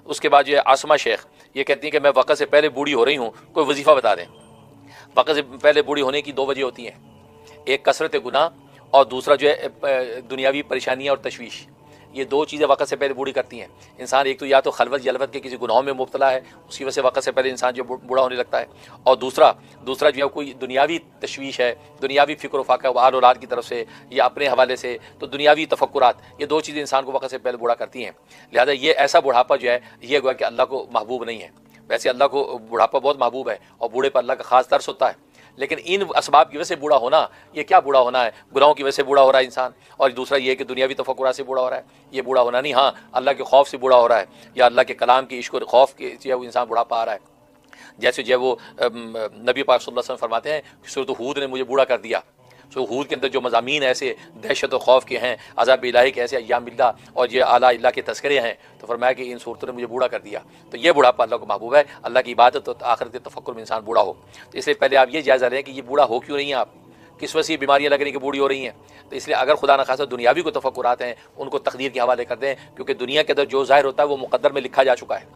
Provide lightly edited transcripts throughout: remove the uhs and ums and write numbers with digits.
اس کے بعد جو ہے عاصمہ شیخ یہ کہتی ہیں کہ میں وقت سے پہلے بوڑھی ہو رہی ہوں، کوئی وظیفہ بتا دیں۔ وقت سے پہلے بوڑھی ہونے کی دو وجہ ہوتی ہیں، ایک کثرت گناہ اور دوسرا جو ہے دنیاوی پریشانیاں اور تشویش۔ یہ دو چیزیں وقت سے پہلے بوڑھی کرتی ہیں انسان۔ ایک تو یا تو خلوت جلوت کے کسی گناہوں میں مبتلا ہے، اس کی وجہ سے وقت سے پہلے انسان جو بوڑھا ہونے لگتا ہے، اور دوسرا جو ہے کوئی دنیاوی تشویش ہے، دنیاوی فکر و فاقہ آل اولاد کی طرف سے یا اپنے حوالے سے، تو دنیاوی تفکرات، یہ دو چیزیں انسان کو وقت سے پہلے بوڑھا کرتی ہیں۔ لہذا یہ ایسا بڑھاپا جو ہے یہ گویا کہ اللہ کو محبوب نہیں ہے۔ ویسے اللہ کو بڑھاپا بہت محبوب ہے اور بوڑھے پر اللہ کا خاص ترس ہوتا ہے، لیکن ان اسباب کی وجہ سے بوڑھا ہونا، یہ کیا بوڑھا ہونا ہے؟ گناہوں کی وجہ سے بوڑھا ہو رہا ہے انسان، اور دوسرا یہ کہ دنیاوی تفکرات سے بوڑھا ہو رہا ہے۔ یہ بوڑھا ہونا نہیں، ہاں اللہ کے خوف سے بوڑھا ہو رہا ہے، یا اللہ کے کلام کی عشق و خوف کے جو ہے وہ انسان بوڑھا پا رہا ہے۔ جیسے جو ہے وہ نبی پاک صلی اللہ علیہ وسلم فرماتے ہیں کہ سورۃ ہود نے مجھے بوڑھا کر دیا۔ سورۃ ہود کے اندر جو مضامین ایسے دہشت و خوف کے ہیں، عذاب الہی کے ایسے ایام اللہ اور یہ اعلیٰ اللہ کے تذکرے ہیں، تو فرمایا کہ ان صورتوں نے مجھے بوڑھا کر دیا۔ تو یہ بوڑھاپا اللہ کو محبوب ہے، اللہ کی عبادت اور آخرت کے تفکر میں انسان بوڑھا ہو۔ تو اس لیے پہلے آپ یہ جائزہ لیں کہ یہ بوڑھا ہو کیوں نہیں ہیں آپ، کس وجہ سے بیماریاں لگ رہی ہیں کہ بوڑھی ہو رہی ہیں۔ تو اس لیے اگر خدا نخواستہ دنیاوی کو تفکرات ہیں ان کو تقدیر کے حوالے کر دیں، کیونکہ دنیا کے اندر جو ظاہر ہوتا ہے وہ مقدر میں لکھا جا چکا ہے،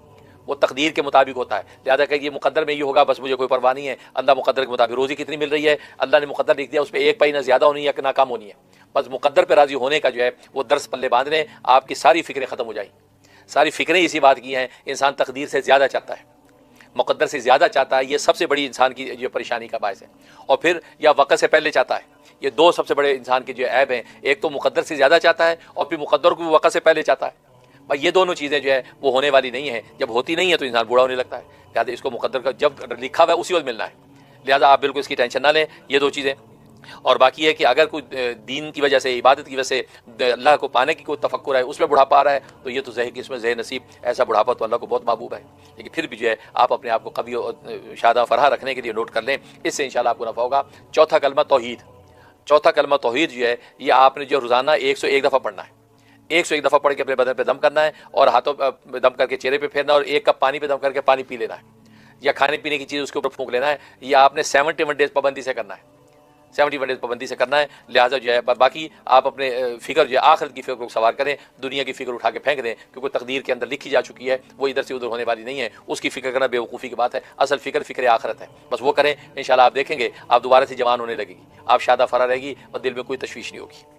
وہ تقدیر کے مطابق ہوتا ہے۔ لہٰذا کہ یہ مقدر میں یہ ہوگا بس مجھے کوئی پرواہ نہیں ہے، اللہ مقدر کے مطابق روزی کتنی مل رہی ہے اللہ نے مقدر لکھ دیا، اس پہ ایک پائی نہ زیادہ ہونی ہے یا نہ کم ہونی ہے، بس مقدر پہ راضی ہونے کا جو ہے وہ درس پلے باندھ لیں، آپ کی ساری فکریں ختم ہو جائیں۔ ساری فکریں اسی بات کی ہیں، انسان تقدیر سے زیادہ چاہتا ہے، مقدر سے زیادہ چاہتا ہے، یہ سب سے بڑی انسان کی جو پریشانی کا باعث ہے۔ اور پھر یا وقت سے پہلے چاہتا ہے، یہ دو سب سے بڑے انسان کے جو عیب ہیں، ایک تو مقدر سے زیادہ چاہتا ہے اور پھر مقدر کو بھی وقت سے پہلے چاہتا ہے۔ بھائی یہ دونوں چیزیں جو ہے وہ ہونے والی نہیں ہیں، جب ہوتی نہیں ہے تو انسان بوڑھا ہونے لگتا ہے۔ لہٰذا اس کو مقدر کا جب لکھا ہوا ہے اسی وقت ملنا ہے، لہٰذا آپ بالکل اس کی ٹینشن نہ لیں، یہ دو چیزیں۔ اور باقی ہے کہ اگر کوئی دین کی وجہ سے، عبادت کی وجہ سے اللہ کو پانے کی کوئی تفکر ہے، اس میں بڑھاپا آ رہا ہے، تو یہ تو اس میں ذہن نصیب، ایسا بڑھاپا تو اللہ کو بہت محبوب ہے۔ لیکن پھر بھی جو ہے آپ اپنے آپ کو قوی اور شادہ فرح رکھنے کے لیے نوٹ کر لیں، اس سے انشاءاللہ آپ کو نفع ہوگا۔ چوتھا کلمہ توحید، چوتھا کلمہ توحید جو ہے یہ آپ نے جو روزانہ 101 دفعہ پڑھنا ہے، 101 دفعہ پڑھ کے اپنے بدن پہ دم کرنا ہے، اور ہاتھوں پہ دم کر کے چہرے پہ پھیرنا، اور ایک کپ پانی پہ دم کر کے پانی پی لینا ہے، یا کھانے پینے کی چیز اس کے اوپر پھونک لینا ہے۔ یہ آپ نے 71 ڈیز پابندی سے کرنا ہے، 71 ڈیز پابندی سے کرنا ہے۔ لہٰذا جو ہے باقی آپ اپنے فکر جو ہے آخرت کی فکر کو سوار کریں، دنیا کی فکر اٹھا کے پھینک دیں، کیونکہ تقدیر کے اندر لکھی جا چکی ہے، وہ ادھر سے ادھر ہونے والی نہیں ہے، اس کی فکر کرنا بے وقوفی کی بات ہے۔ اصل فکر آخرت ہے، بس وہ کریں، انشاءاللہ آپ دیکھیں گے آپ دوبارہ سے جوان ہونے لگے گی، آپ شادہ فرا رہے گی اور دل میں کوئی تشویش نہیں ہوگی۔